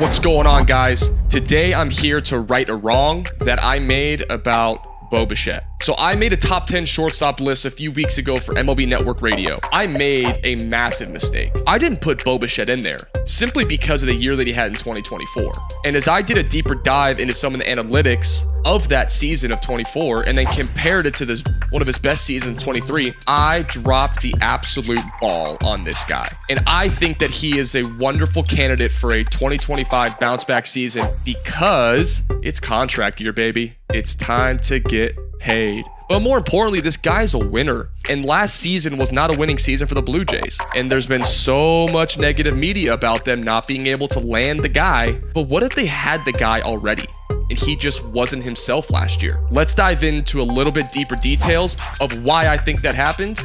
What's going on, guys? Today I'm here to right a wrong that I made about Bichette. So I made a top 10 shortstop list a few weeks ago for MLB Network Radio. I made a massive mistake. I didn't put Bichette in there simply because of the year that he had in 2024. And as I did a deeper dive into some of the analytics of that season of 24 and then compared it to one of his best seasons in 23, I dropped the absolute ball on this guy. And I think that he is a wonderful candidate for a 2025 bounce back season because it's contract year, baby. It's time to get paid. But more importantly, this guy's a winner. And last season was not a winning season for the Blue Jays. And there's been so much negative media about them not being able to land the guy. But what if they had the guy already and he just wasn't himself last year? Let's dive into a little bit deeper details of why I think that happened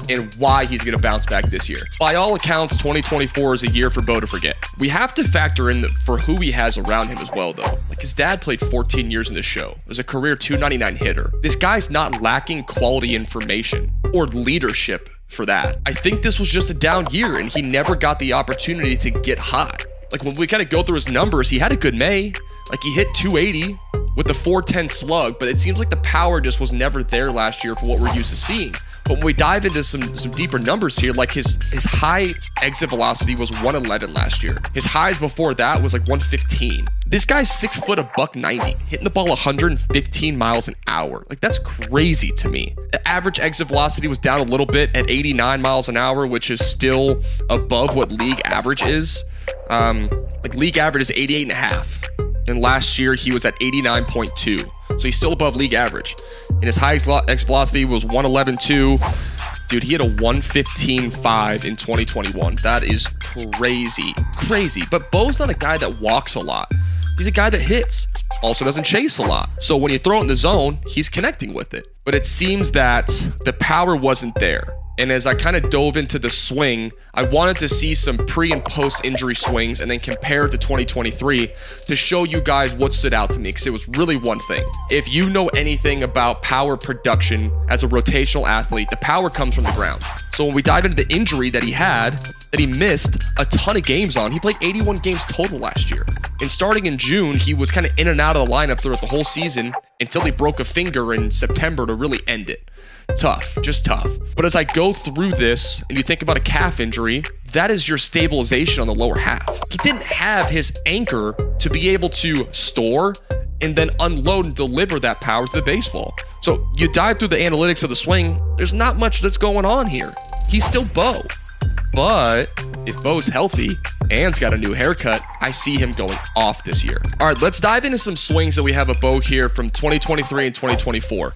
and why he's going to bounce back this year. By all accounts, 2024 is a year for Bo to forget. We have to factor in for who he has around him as well, though. Like, his dad played 14 years in this show. Was a career 299 hitter. This guy's not lacking quality information or leadership for that. I think this was just a down year and he never got the opportunity to get hot. Like, when we kind of go through his numbers, he had a good May. Like, he hit 280 with the 410 slug, but it seems like the power just was never there last year for what we're used to seeing. But when we dive into some deeper numbers here, like his high exit velocity was 111 last year. His highs before that was like 115. This guy's 6 foot, $190, hitting the ball 115 miles an hour. Like, that's crazy to me. The average exit velocity was down a little bit at 89 miles an hour, which is still above what league average is. Like, league average is 88.5. And last year he was at 89.2. So he's still above league average. And his highest exit velocity was 111.2. Dude, he had a 115.5 in 2021. That is crazy. But Bo's not a guy that walks a lot. He's a guy that hits, also doesn't chase a lot. So when you throw it in the zone, he's connecting with it. But it seems that the power wasn't there. And as I kind of dove into the swing, I wanted to see some pre and post injury swings and then compare it to 2023 to show you guys what stood out to me, because it was really one thing. If you know anything about power production as a rotational athlete, the power comes from the ground. So when we dive into the injury that he had, that he missed a ton of games on, he played 81 games total last year. And starting in June, he was kind of in and out of the lineup throughout the whole season until he broke a finger in September to really end it. Tough, just tough. But as I go through this and you think about a calf injury, that is your stabilization on the lower half. He didn't have his anchor to be able to store and then unload and deliver that power to the baseball. So you dive through the analytics of the swing, there's not much that's going on here. He's still Bo. But if Bo's healthy and's got a new haircut, I see him going off this year. All right, let's dive into some swings that we have of Bo here from 2023 and 2024.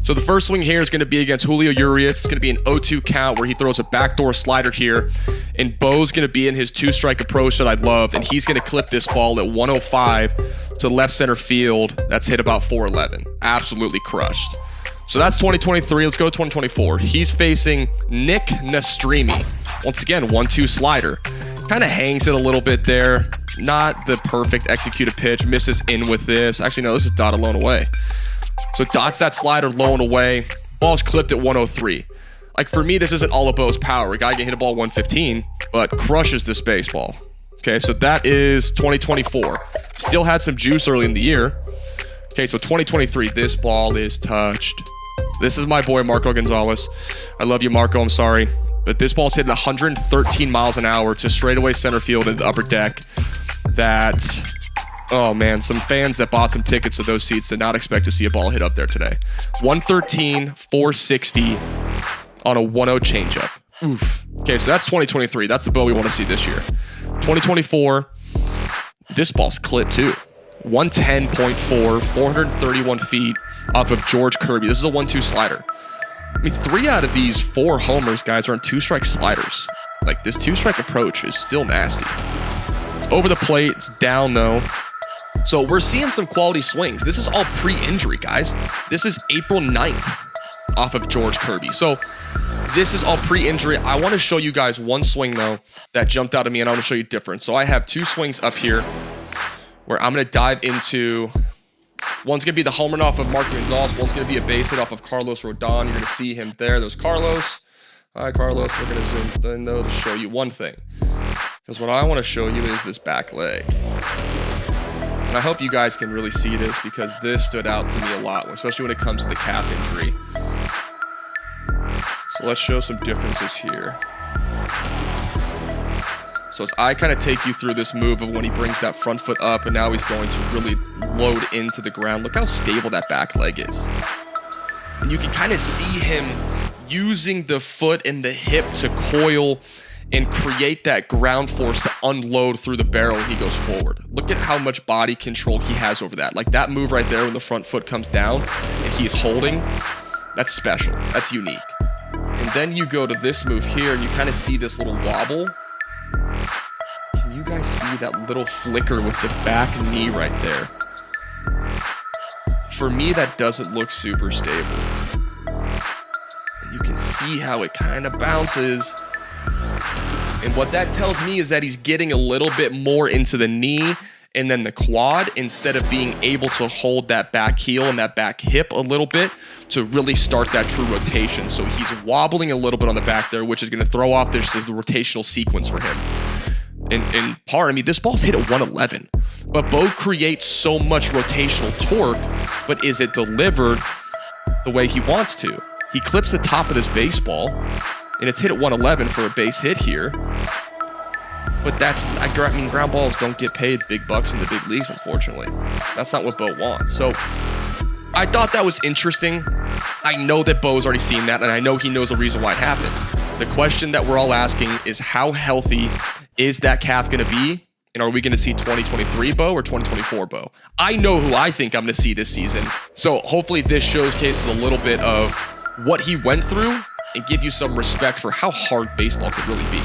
So the first swing here is going to be against Julio Urias. It's going to be an 0-2 count where he throws a backdoor slider here. And Bo's going to be in his two-strike approach that I love. And he's going to clip this ball at 105 to left center field. That's hit about 411. Absolutely crushed. So that's 2023. Let's go to 2024. He's facing Nick Nastremi. Once again, 1-2 slider. Kind of hangs it a little bit there. Not the perfect executed pitch. Misses in with this. Actually, no, this is dotted low and away. So dots that slider low and away. Ball's clipped at 103. Like, for me, this isn't all of Bo's power. A guy can hit a ball 115, but crushes this baseball. Okay, so that is 2024. Still had some juice early in the year. Okay, so 2023, this ball is touched. This is my boy, Marco Gonzalez. I love you, Marco. I'm sorry. But this ball's hitting 113 miles an hour to straightaway center field into the upper deck. That, oh man, some fans that bought some tickets to those seats did not expect to see a ball hit up there today. 113, 460 on a 1-0 changeup. Oof. Okay, so that's 2023. That's the Bo we want to see this year. 2024, this ball's clipped too. 110.4, 431 feet off of George Kirby. This is a 1-2 slider. I mean, 3 out of these 4 homers, guys, are on two-strike sliders. Like, this two-strike approach is still nasty. It's over the plate. It's down, though. So we're seeing some quality swings. This is all pre-injury, guys. This is April 9th off of George Kirby. So this is all pre-injury. I want to show you guys one swing, though, that jumped out at me, and I want to show you different. So I have 2 swings up here where I'm going to dive into. One's going to be the home run off of Marco Gonzalez. One's going to be a base hit off of Carlos Rodon. You're going to see him there. There's Carlos. All right, Carlos, we're going to zoom in, though, to show you one thing. Because what I want to show you is this back leg. And I hope you guys can really see this because this stood out to me a lot, especially when it comes to the calf injury. So let's show some differences here. So as I kind of take you through this move of when he brings that front foot up and now he's going to really load into the ground. Look how stable that back leg is. And you can kind of see him using the foot and the hip to coil and create that ground force to unload through the barrel when he goes forward. Look at how much body control he has over that. Like that move right there when the front foot comes down and he's holding, that's special. That's unique. And then you go to this move here and you kind of see this little wobble. Can you guys see that little flicker with the back knee right there? For me, that doesn't look super stable. And you can see how it kind of bounces. And what that tells me is that he's getting a little bit more into the knee and then the quad instead of being able to hold that back heel and that back hip a little bit to really start that true rotation. So he's wobbling a little bit on the back there, which is going to throw off the rotational sequence for him. And part of me, this ball's hit at 111, but Bo creates so much rotational torque, but is it delivered the way he wants to? He clips the top of this baseball and it's hit at 111 for a base hit here. But I mean, ground balls don't get paid big bucks in the big leagues, unfortunately. That's not what Bo wants. So I thought that was interesting. I know that Bo's already seen that, and I know he knows the reason why it happened. The question that we're all asking is how healthy is that calf going to be? And are we going to see 2023 Bo or 2024 Bo? I know who I think I'm going to see this season. So hopefully this showcases a little bit of what he went through and give you some respect for how hard baseball could really be.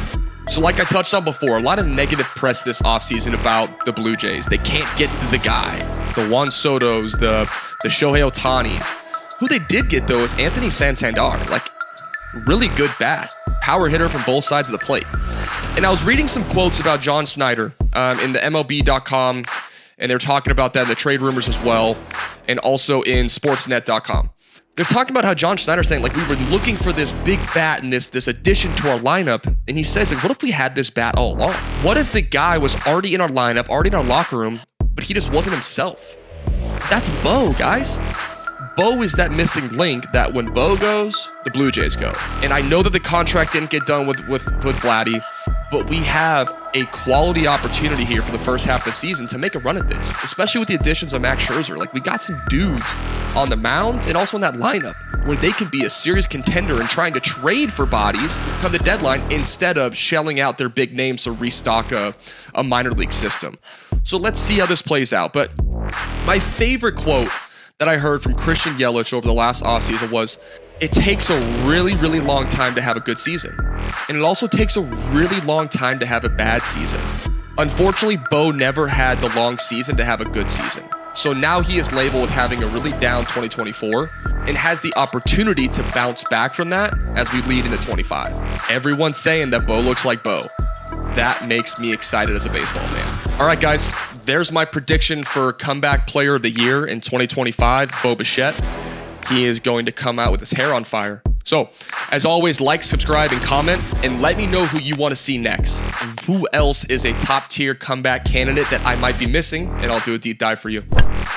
So like I touched on before, a lot of negative press this offseason about the Blue Jays. They can't get to the guy. The Juan Sotos, the Shohei Ohtanis. Who they did get, though, is Anthony Santander. Like, really good bat. Power hitter from both sides of the plate. And I was reading some quotes about John Snyder in the MLB.com, and they're talking about that in the trade rumors as well, and also in Sportsnet.com. They're talking about how John Schneider's saying, like, we were looking for this big bat and this addition to our lineup. And he says, like, what if we had this bat all along? What if the guy was already in our lineup, already in our locker room, but he just wasn't himself? That's Bo, guys. Bo is that missing link that when Bo goes, the Blue Jays go. And I know that the contract didn't get done with Vladdy, but we have a quality opportunity here for the first half of the season to make a run at this, especially with the additions of Max Scherzer. Like, we got some dudes on the mound and also in that lineup where they can be a serious contender and trying to trade for bodies come the deadline instead of shelling out their big names to restock a minor league system. So let's see how this plays out. But my favorite quote that I heard from Christian Yelich over the last offseason was, it takes a really, really long time to have a good season. And it also takes a really long time to have a bad season. Unfortunately, Bo never had the long season to have a good season. So now he is labeled with having a really down 2024 and has the opportunity to bounce back from that as we lead into 25. Everyone's saying that Bo looks like Bo. That makes me excited as a baseball fan. All right, guys, there's my prediction for comeback player of the year in 2025, Bo Bichette. He is going to come out with his hair on fire. So, as always, like, subscribe, and comment, and let me know who you want to see next. Who else is a top-tier comeback candidate that I might be missing, and I'll do a deep dive for you.